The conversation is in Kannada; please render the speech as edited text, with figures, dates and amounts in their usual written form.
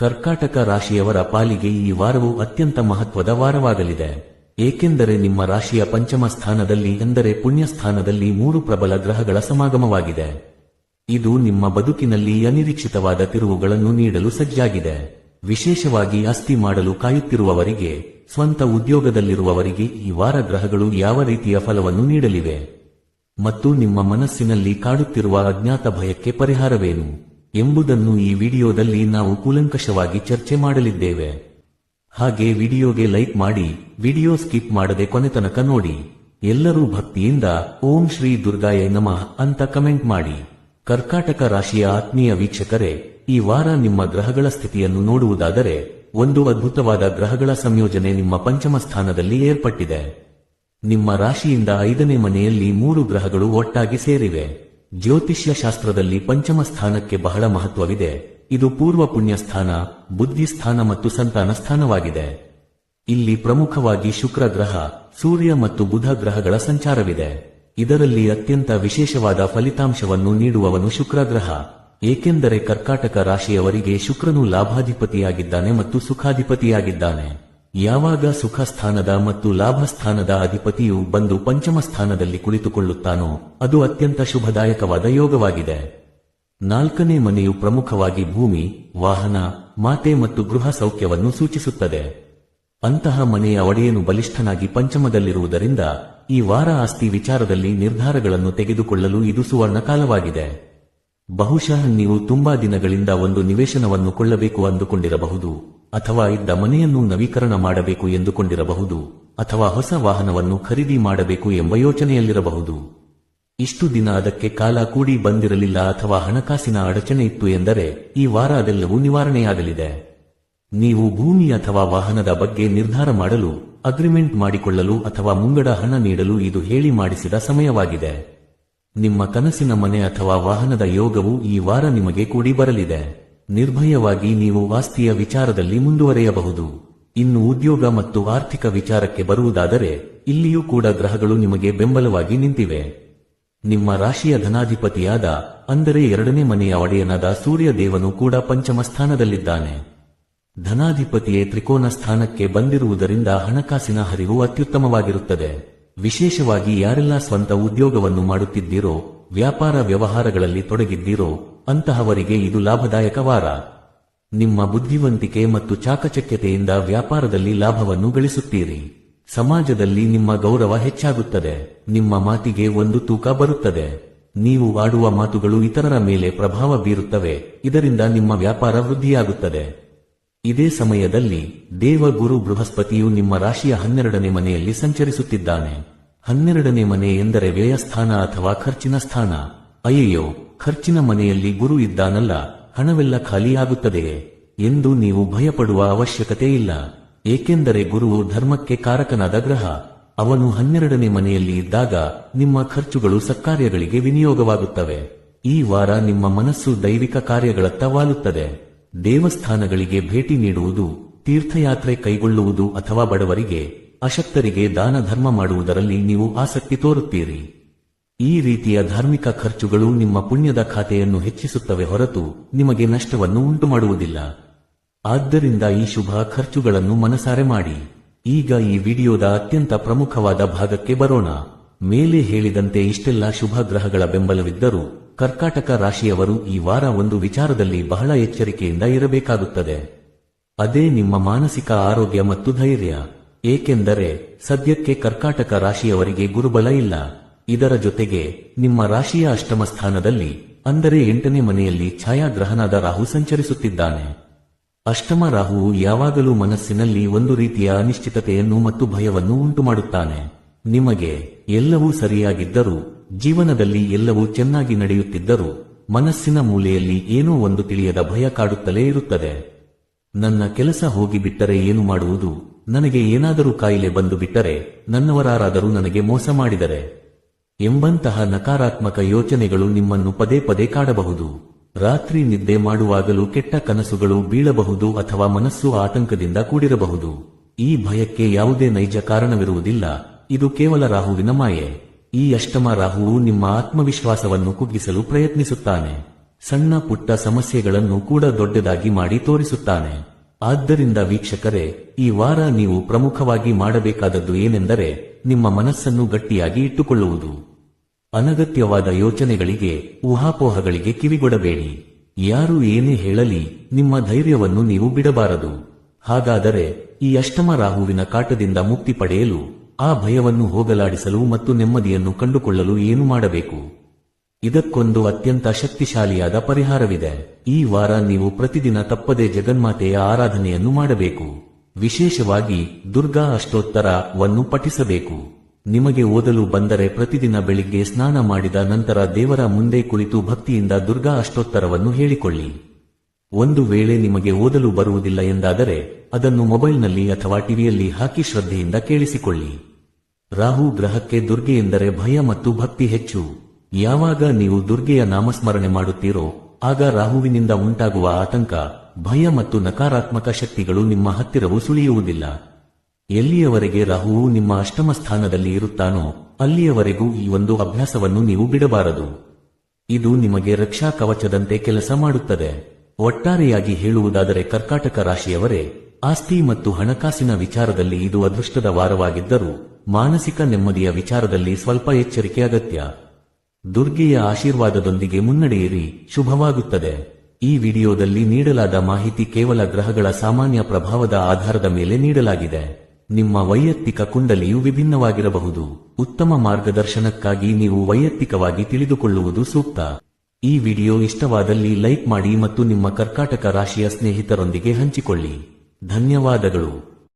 ಕರ್ಕಾಟಕ ರಾಶಿಯವರ ಪಾಲಿಗೆ ಈ ವಾರವು ಅತ್ಯಂತ ಮಹತ್ವದ ವಾರವಾಗಲಿದೆ. ಏಕೆಂದರೆ ನಿಮ್ಮ ರಾಶಿಯ ಪಂಚಮ ಸ್ಥಾನದಲ್ಲಿ ಎಂದರೆ ಪುಣ್ಯ ಸ್ಥಾನದಲ್ಲಿ 3 ಪ್ರಬಲ ಗ್ರಹಗಳ ಸಮಾಗಮವಾಗಿದೆ. ಇದು ನಿಮ್ಮ ಬದುಕಿನಲ್ಲಿ ಅನಿರೀಕ್ಷಿತವಾದ ತಿರುವುಗಳನ್ನು ನೀಡಲು ಸಜ್ಜಾಗಿದೆ. ವಿಶೇಷವಾಗಿ ಆಸ್ತಿ ಮಾಡಲು ಕಾಯುತ್ತಿರುವವರಿಗೆ, ಸ್ವಂತ ಉದ್ಯೋಗದಲ್ಲಿರುವವರಿಗೆ ಈ ವಾರ ಗ್ರಹಗಳು ಯಾವ ರೀತಿಯ ಫಲವನ್ನು ನೀಡಲಿವೆ ಮತ್ತು ನಿಮ್ಮ ಮನಸ್ಸಿನಲ್ಲಿ ಕಾಡುತ್ತಿರುವ ಅಜ್ಞಾತ ಭಯಕ್ಕೆ ಪರಿಹಾರವೇನು ಎಂಬುದನ್ನು ಈ ವಿಡಿಯೋದಲ್ಲಿ ನಾವು ಕೂಲಂಕಷವಾಗಿ ಚರ್ಚೆ ಮಾಡಲಿದ್ದೇವೆ. ಹಾಗೆ ವಿಡಿಯೋಗೆ ಲೈಕ್ ಮಾಡಿ, ವಿಡಿಯೋ ಸ್ಕಿಪ್ ಮಾಡದೆ ಕೊನೆತನಕ ನೋಡಿ. ಎಲ್ಲರೂ ಭಕ್ತಿಯಿಂದ ಓಂ ಶ್ರೀ ದುರ್ಗಾಯ ನಮಃ ಅಂತ ಕಮೆಂಟ್ ಮಾಡಿ. ಕರ್ಕಾಟಕ ರಾಶಿಯ ಆತ್ಮೀಯ ವೀಕ್ಷಕರೇ, ಈ ವಾರ ನಿಮ್ಮ ಗ್ರಹಗಳ ಸ್ಥಿತಿಯನ್ನು ನೋಡುವುದಾದರೆ, ಒಂದು ಅದ್ಭುತವಾದ ಗ್ರಹಗಳ ಸಂಯೋಜನೆ ನಿಮ್ಮ ಪಂಚಮ ಸ್ಥಾನದಲ್ಲಿ ಏರ್ಪಟ್ಟಿದೆ. ನಿಮ್ಮ ರಾಶಿಯಿಂದ 5ನೇ ಮನೆಯಲ್ಲಿ 3 ಗ್ರಹಗಳು ಒಟ್ಟಾಗಿ ಸೇರಿವೆ. ಜ್ಯೋತಿಷ್ಯ ಶಾಸ್ತ್ರದಲ್ಲಿ ಪಂಚಮ ಸ್ಥಾನಕ್ಕೆ ಬಹಳ ಮಹತ್ವವಿದೆ. ಇದು ಪೂರ್ವ ಪುಣ್ಯ ಸ್ಥಾನ, ಬುದ್ಧಿ ಸ್ಥಾನ ಮತ್ತು ಸಂತಾನ ಸ್ಥಾನವಾಗಿದೆ. ಇಲ್ಲಿ ಪ್ರಮುಖವಾಗಿ ಶುಕ್ರ ಗ್ರಹ, ಸೂರ್ಯ ಮತ್ತು ಬುಧ ಗ್ರಹಗಳ ಸಂಚಾರವಿದೆ. ಇದರಲ್ಲಿ ಅತ್ಯಂತ ವಿಶೇಷವಾದ ಫಲಿತಾಂಶವನ್ನು ನೀಡುವವನು ಶುಕ್ರ ಗ್ರಹ. ಏಕೆಂದರೆ ಕರ್ಕಾಟಕ ರಾಶಿಯವರಿಗೆ ಶುಕ್ರನು ಲಾಭಾಧಿಪತಿಯಾಗಿದ್ದಾನೆ ಮತ್ತು ಸುಖಾಧಿಪತಿಯಾಗಿದ್ದಾನೆ. ಯಾವಾಗ ಸುಖ ಸ್ಥಾನದ ಮತ್ತು ಲಾಭ ಸ್ಥಾನದ ಅಧಿಪತಿಯು ಬಂದು ಪಂಚಮ ಸ್ಥಾನದಲ್ಲಿ ಕುಳಿತುಕೊಳ್ಳುತ್ತಾನೋ ಅದು ಅತ್ಯಂತ ಶುಭದಾಯಕವಾದ ಯೋಗವಾಗಿದೆ. 4ನೇ ಮನೆಯು ಪ್ರಮುಖವಾಗಿ ಭೂಮಿ, ವಾಹನ, ಮಾತೆ ಮತ್ತು ಗೃಹ ಸೌಖ್ಯವನ್ನು ಸೂಚಿಸುತ್ತದೆ. ಅಂತಹ ಮನೆಯ ಒಡೆಯನು ಬಲಿಷ್ಠನಾಗಿ ಪಂಚಮದಲ್ಲಿರುವುದರಿಂದ ಈ ವಾರ ಆಸ್ತಿ ವಿಚಾರದಲ್ಲಿ ನಿರ್ಧಾರಗಳನ್ನು ತೆಗೆದುಕೊಳ್ಳಲು ಇದು ಸುವರ್ಣ ಕಾಲವಾಗಿದೆ. ಬಹುಶಃ ನೀವು ತುಂಬಾ ದಿನಗಳಿಂದ ಒಂದು ನಿವೇಶನವನ್ನು ಕೊಳ್ಳಬೇಕು ಅಂದುಕೊಂಡಿರಬಹುದು, ಅಥವಾ ಇದ್ದ ಮನೆಯನ್ನು ನವೀಕರಣ ಮಾಡಬೇಕು ಎಂದುಕೊಂಡಿರಬಹುದು, ಅಥವಾ ಹೊಸ ವಾಹನವನ್ನು ಖರೀದಿ ಮಾಡಬೇಕು ಎಂಬ ಯೋಚನೆಯಲ್ಲಿರಬಹುದು. ಇಷ್ಟು ದಿನ ಅದಕ್ಕೆ ಕಾಲ ಕೂಡಿ ಬಂದಿರಲಿಲ್ಲ ಅಥವಾ ಹಣಕಾಸಿನ ಅಡಚಣೆ ಇತ್ತು ಎಂದರೆ ಈ ವಾರ ಅದೆಲ್ಲವೂ ನಿವಾರಣೆಯಾಗಲಿದೆ. ನೀವು ಭೂಮಿ ಅಥವಾ ವಾಹನದ ಬಗ್ಗೆ ನಿರ್ಧಾರ ಮಾಡಲು, ಅಗ್ರಿಮೆಂಟ್ ಮಾಡಿಕೊಳ್ಳಲು ಅಥವಾ ಮುಂಗಡ ಹಣ ನೀಡಲು ಇದು ಹೇಳಿ ಮಾಡಿಸಿದ ಸಮಯವಾಗಿದೆ. ನಿಮ್ಮ ಕನಸಿನ ಮನೆ ಅಥವಾ ವಾಹನದ ಯೋಗವು ಈ ವಾರ ನಿಮಗೆ ಕೂಡಿ ಬರಲಿದೆ. ನಿರ್ಭಯವಾಗಿ ನೀವು ಆಸ್ತಿಯ ವಿಚಾರದಲ್ಲಿ ಮುಂದುವರೆಯಬಹುದು. ಇನ್ನು ಉದ್ಯೋಗ ಮತ್ತು ಆರ್ಥಿಕ ವಿಚಾರಕ್ಕೆ ಬರುವುದಾದರೆ ಇಲ್ಲಿಯೂ ಕೂಡ ಗ್ರಹಗಳು ನಿಮಗೆ ಬೆಂಬಲವಾಗಿ ನಿಂತಿವೆ. ನಿಮ್ಮ ರಾಶಿಯ ಧನಾಧಿಪತಿಯಾದ, ಅಂದರೆ 2ನೇ ಮನೆಯ ಒಡೆಯನಾದ ಸೂರ್ಯ ದೇವನು ಕೂಡ ಪಂಚಮ ಸ್ಥಾನದಲ್ಲಿದ್ದಾನೆ. ಧನಾಧಿಪತಿಯೇ ತ್ರಿಕೋನ ಸ್ಥಾನಕ್ಕೆ ಬಂದಿರುವುದರಿಂದ ಹಣಕಾಸಿನ ಹರಿವು ಅತ್ಯುತ್ತಮವಾಗಿರುತ್ತದೆ. ವಿಶೇಷವಾಗಿ ಯಾರೆಲ್ಲ ಸ್ವಂತ ಉದ್ಯೋಗವನ್ನು ಮಾಡುತ್ತಿದ್ದೀರೋ, ವ್ಯಾಪಾರ ವ್ಯವಹಾರಗಳಲ್ಲಿ ತೊಡಗಿದ್ದೀರೋ ಅಂತಹವರಿಗೆ ಇದು ಲಾಭದಾಯಕ ವಾರ. ನಿಮ್ಮ ಬುದ್ಧಿವಂತಿಕೆ ಮತ್ತು ಚಾಕಚಕ್ಯತೆಯಿಂದ ವ್ಯಾಪಾರದಲ್ಲಿ ಲಾಭವನ್ನು ಗಳಿಸುತ್ತೀರಿ. ಸಮಾಜದಲ್ಲಿ ನಿಮ್ಮ ಗೌರವ ಹೆಚ್ಚಾಗುತ್ತದೆ. ನಿಮ್ಮ ಮಾತಿಗೆ ಒಂದು ತೂಕ ಬರುತ್ತದೆ. ನೀವು ಆಡುವ ಮಾತುಗಳು ಇತರರ ಮೇಲೆ ಪ್ರಭಾವ ಬೀರುತ್ತವೆ. ಇದರಿಂದ ನಿಮ್ಮ ವ್ಯಾಪಾರ ವೃದ್ಧಿಯಾಗುತ್ತದೆ. ಇದೇ ಸಮಯದಲ್ಲಿ ದೇವ ಗುರು ಬೃಹಸ್ಪತಿಯು ನಿಮ್ಮ ರಾಶಿಯ 12ನೇ ಮನೆಯಲ್ಲಿ ಸಂಚರಿಸುತ್ತಿದ್ದಾನೆ. 12ನೇ ಮನೆ ಎಂದರೆ ವ್ಯಯಸ್ಥಾನ ಅಥವಾ ಖರ್ಚಿನ ಸ್ಥಾನ. ಅಯ್ಯಯ್ಯೋ, ಖರ್ಚಿನ ಮನೆಯಲ್ಲಿ ಗುರು ಇದ್ದಾನಲ್ಲ, ಹಣವೆಲ್ಲ ಖಾಲಿಯಾಗುತ್ತದೆಯೇ ಎಂದು ನೀವು ಭಯಪಡುವ ಅವಶ್ಯಕತೆ ಇಲ್ಲ. ಏಕೆಂದರೆ ಗುರುವು ಧರ್ಮಕ್ಕೆ ಕಾರಕನಾದ ಗ್ರಹ. ಅವನು 12ನೇ ಮನೆಯಲ್ಲಿ ಇದ್ದಾಗ ನಿಮ್ಮ ಖರ್ಚುಗಳು ಸತ್ಕಾರ್ಯಗಳಿಗೆ ವಿನಿಯೋಗವಾಗುತ್ತವೆ. ಈ ವಾರ ನಿಮ್ಮ ಮನಸ್ಸು ದೈವಿಕ ಕಾರ್ಯಗಳತ್ತ ವಾಲುತ್ತದೆ. ದೇವಸ್ಥಾನಗಳಿಗೆ ಭೇಟಿ ನೀಡುವುದು, ತೀರ್ಥಯಾತ್ರೆ ಕೈಗೊಳ್ಳುವುದು ಅಥವಾ ಬಡವರಿಗೆ, ಅಶಕ್ತರಿಗೆ ದಾನ ಧರ್ಮ ಮಾಡುವುದರಲ್ಲಿ ನೀವು ಆಸಕ್ತಿ ತೋರುತ್ತೀರಿ. ಈ ರೀತಿಯ ಧಾರ್ಮಿಕ ಖರ್ಚುಗಳು ನಿಮ್ಮ ಪುಣ್ಯದ ಖಾತೆಯನ್ನು ಹೆಚ್ಚಿಸುತ್ತವೆ ಹೊರತು ನಿಮಗೆ ನಷ್ಟವನ್ನು ಉಂಟುಮಾಡುವುದಿಲ್ಲ. ಆದ್ದರಿಂದ ಈ ಶುಭ ಖರ್ಚುಗಳನ್ನು ಮನಸಾರೆ ಮಾಡಿ. ಈಗ ಈ ವಿಡಿಯೋದ ಅತ್ಯಂತ ಪ್ರಮುಖವಾದ ಭಾಗಕ್ಕೆ ಬರೋಣ. ಮೇಲೆ ಹೇಳಿದಂತೆ ಇಷ್ಟೆಲ್ಲ ಶುಭ ಗ್ರಹಗಳ ಬೆಂಬಲವಿದ್ದರೂ ಕರ್ಕಾಟಕ ರಾಶಿಯವರು ಈ ವಾರ ಒಂದು ವಿಚಾರದಲ್ಲಿ ಬಹಳ ಎಚ್ಚರಿಕೆಯಿಂದ ಇರಬೇಕಾಗುತ್ತದೆ. ಅದೇ ನಿಮ್ಮ ಮಾನಸಿಕ ಆರೋಗ್ಯ ಮತ್ತು ಧೈರ್ಯ. ಏಕೆಂದರೆ ಸದ್ಯಕ್ಕೆ ಕರ್ಕಾಟಕ ರಾಶಿಯವರಿಗೆ ಗುರುಬಲ ಇಲ್ಲ. ಇದರ ಜೊತೆಗೆ ನಿಮ್ಮ ರಾಶಿಯ ಅಷ್ಟಮ ಸ್ಥಾನದಲ್ಲಿ, ಅಂದರೆ 8ನೇ ಮನೆಯಲ್ಲಿ ಛಾಯಾಗ್ರಹನಾದ ರಾಹು ಸಂಚರಿಸುತ್ತಿದ್ದಾನೆ. ಅಷ್ಟಮ ರಾಹುವು ಯಾವಾಗಲೂ ಮನಸ್ಸಿನಲ್ಲಿ ಒಂದು ರೀತಿಯ ಅನಿಶ್ಚಿತತೆಯನ್ನು ಮತ್ತು ಭಯವನ್ನು ಉಂಟುಮಾಡುತ್ತಾನೆ. ನಿಮಗೆ ಎಲ್ಲವೂ ಸರಿಯಾಗಿದ್ದರೂ, ಜೀವನದಲ್ಲಿ ಎಲ್ಲವೂ ಚೆನ್ನಾಗಿ ನಡೆಯುತ್ತಿದ್ದರೂ ಮನಸ್ಸಿನ ಮೂಲೆಯಲ್ಲಿ ಏನೋ ಒಂದು ತಿಳಿಯದ ಭಯ ಕಾಡುತ್ತಲೇ ಇರುತ್ತದೆ. ನನ್ನ ಕೆಲಸ ಹೋಗಿಬಿಟ್ಟರೆ ಏನು ಮಾಡುವುದು, ನನಗೆ ಏನಾದರೂ ಕಾಯಿಲೆ ಬಂದು ಬಿಟ್ಟರೆ, ನನ್ನವರಾರಾದರೂ ನನಗೆ ಮೋಸ ಮಾಡಿದರೆ ಎಂಬಂತಹ ನಕಾರಾತ್ಮಕ ಯೋಚನೆಗಳು ನಿಮ್ಮನ್ನು ಪದೇ ಪದೇ ಕಾಡಬಹುದು. ರಾತ್ರಿ ನಿದ್ದೆ ಮಾಡುವಾಗಲೂ ಕೆಟ್ಟ ಕನಸುಗಳು ಬೀಳಬಹುದು ಅಥವಾ ಮನಸ್ಸು ಆತಂಕದಿಂದ ಕೂಡಿರಬಹುದು. ಈ ಭಯಕ್ಕೆ ಯಾವುದೇ ನೈಜ ಕಾರಣವಿರುವುದಿಲ್ಲ. ಇದು ಕೇವಲ ರಾಹುವಿನ ಮಾಯೆ. ಈ ಅಷ್ಟಮ ರಾಹುವು ನಿಮ್ಮ ಆತ್ಮವಿಶ್ವಾಸವನ್ನು ಕುಗ್ಗಿಸಲು ಪ್ರಯತ್ನಿಸುತ್ತಾನೆ. ಸಣ್ಣ ಪುಟ್ಟ ಸಮಸ್ಯೆಗಳನ್ನು ಕೂಡ ದೊಡ್ಡದಾಗಿ ಮಾಡಿ ತೋರಿಸುತ್ತಾನೆ. ಆದ್ದರಿಂದ ವೀಕ್ಷಕರೇ, ಈ ವಾರ ನೀವು ಪ್ರಮುಖವಾಗಿ ಮಾಡಬೇಕಾದದ್ದು ಏನೆಂದರೆ ನಿಮ್ಮ ಮನಸ್ಸನ್ನು ಗಟ್ಟಿಯಾಗಿ ಇಟ್ಟುಕೊಳ್ಳುವುದು. ಅನಗತ್ಯವಾದ ಯೋಚನೆಗಳಿಗೆ, ಊಹಾಪೋಹಗಳಿಗೆ ಕಿವಿಗೊಡಬೇಡಿ. ಯಾರು ಏನೇ ಹೇಳಲಿ ನಿಮ್ಮ ಧೈರ್ಯವನ್ನು ನೀವು ಬಿಡಬಾರದು. ಹಾಗಾದರೆ ಈ ಅಷ್ಟಮ ರಾಹುವಿನ ಕಾಟದಿಂದ ಮುಕ್ತಿ ಪಡೆಯಲು, ಆ ಭಯವನ್ನು ಹೋಗಲಾಡಿಸಲು ಮತ್ತು ನೆಮ್ಮದಿಯನ್ನು ಕಂಡುಕೊಳ್ಳಲು ಏನು ಮಾಡಬೇಕು? ಇದಕ್ಕೊಂದು ಅತ್ಯಂತ ಶಕ್ತಿಶಾಲಿಯಾದ ಪರಿಹಾರವಿದೆ. ಈ ವಾರ ನೀವು ಪ್ರತಿದಿನ ತಪ್ಪದೆ ಜಗನ್ಮಾತೆಯ ಆರಾಧನೆಯನ್ನು ಮಾಡಬೇಕು. ವಿಶೇಷವಾಗಿ ದುರ್ಗಾ ಅಷ್ಟೋತ್ತರವನ್ನು ಪಠಿಸಬೇಕು. ನಿಮಗೆ ಓದಲು ಬಂದರೆ ಪ್ರತಿದಿನ ಬೆಳಿಗ್ಗೆ ಸ್ನಾನ ಮಾಡಿದ ನಂತರ ದೇವರ ಮುಂದೆ ಕುಳಿತು ಭಕ್ತಿಯಿಂದ ದುರ್ಗಾ ಅಷ್ಟೋತ್ತರವನ್ನು ಹೇಳಿಕೊಳ್ಳಿ. ಒಂದು ವೇಳೆ ನಿಮಗೆ ಓದಲು ಬರುವುದಿಲ್ಲ ಎಂದಾದರೆ ಅದನ್ನು ಮೊಬೈಲ್ನಲ್ಲಿ ಅಥವಾ ಟಿವಿಯಲ್ಲಿ ಹಾಕಿ ಶ್ರದ್ಧೆಯಿಂದ ಕೇಳಿಸಿಕೊಳ್ಳಿ. ರಾಹು ಗ್ರಹಕ್ಕೆ ದುರ್ಗೆ ಎಂದರೆ ಭಯ ಮತ್ತು ಭಕ್ತಿ ಹೆಚ್ಚು. ಯಾವಾಗ ನೀವು ದುರ್ಗೆಯ ನಾಮಸ್ಮರಣೆ ಮಾಡುತ್ತೀರೋ ಆಗ ರಾಹುವಿನಿಂದ ಉಂಟಾಗುವ ಆತಂಕ, ಭಯ ಮತ್ತು ನಕಾರಾತ್ಮಕ ಶಕ್ತಿಗಳು ನಿಮ್ಮ ಹತ್ತಿರವೂ ಸುಳಿಯುವುದಿಲ್ಲ. ಎಲ್ಲಿಯವರೆಗೆ ರಾಹುವು ನಿಮ್ಮ ಅಷ್ಟಮ ಸ್ಥಾನದಲ್ಲಿ ಇರುತ್ತಾನೋ ಅಲ್ಲಿಯವರೆಗೂ ಈ ಒಂದು ಅಭ್ಯಾಸವನ್ನು ನೀವು ಬಿಡಬಾರದು. ಇದು ನಿಮಗೆ ರಕ್ಷಾ ಕವಚದಂತೆ ಕೆಲಸ ಮಾಡುತ್ತದೆ. ಒಟ್ಟಾರೆಯಾಗಿ ಹೇಳುವುದಾದರೆ ಕರ್ಕಾಟಕ ರಾಶಿಯವರೇ, ಆಸ್ತಿ ಮತ್ತು ಹಣಕಾಸಿನ ವಿಚಾರದಲ್ಲಿ ಇದು ಅದೃಷ್ಟದ ವಾರವಾಗಿದ್ದರೂ ಮಾನಸಿಕ ನೆಮ್ಮದಿಯ ವಿಚಾರದಲ್ಲಿ ಸ್ವಲ್ಪ ಎಚ್ಚರಿಕೆ ಅಗತ್ಯ. ದುರ್ಗೆಯ ಆಶೀರ್ವಾದದೊಂದಿಗೆ ಮುನ್ನಡೆಯಿರಿ, ಶುಭವಾಗುತ್ತದೆ. ಈ ವಿಡಿಯೋದಲ್ಲಿ ನೀಡಲಾದ ಮಾಹಿತಿ ಕೇವಲ ಗ್ರಹಗಳ ಸಾಮಾನ್ಯ ಪ್ರಭಾವದ ಆಧಾರದ ಮೇಲೆ ನೀಡಲಾಗಿದೆ. ನಿಮ್ಮ ವೈಯಕ್ತಿಕ ಕುಂಡಲಿಯು ವಿಭಿನ್ನವಾಗಿರಬಹುದು. ಉತ್ತಮ ಮಾರ್ಗದರ್ಶನಕ್ಕಾಗಿ ನೀವು ವೈಯಕ್ತಿಕವಾಗಿ ತಿಳಿದುಕೊಳ್ಳುವುದು ಸೂಕ್ತ. ಈ ವಿಡಿಯೋ ಇಷ್ಟವಾದಲ್ಲಿ ಲೈಕ್ ಮಾಡಿ ಮತ್ತು ನಿಮ್ಮ ಕರ್ಕಾಟಕ ರಾಶಿಯ ಸ್ನೇಹಿತರೊಂದಿಗೆ ಹಂಚಿಕೊಳ್ಳಿ. ಧನ್ಯವಾದಗಳು.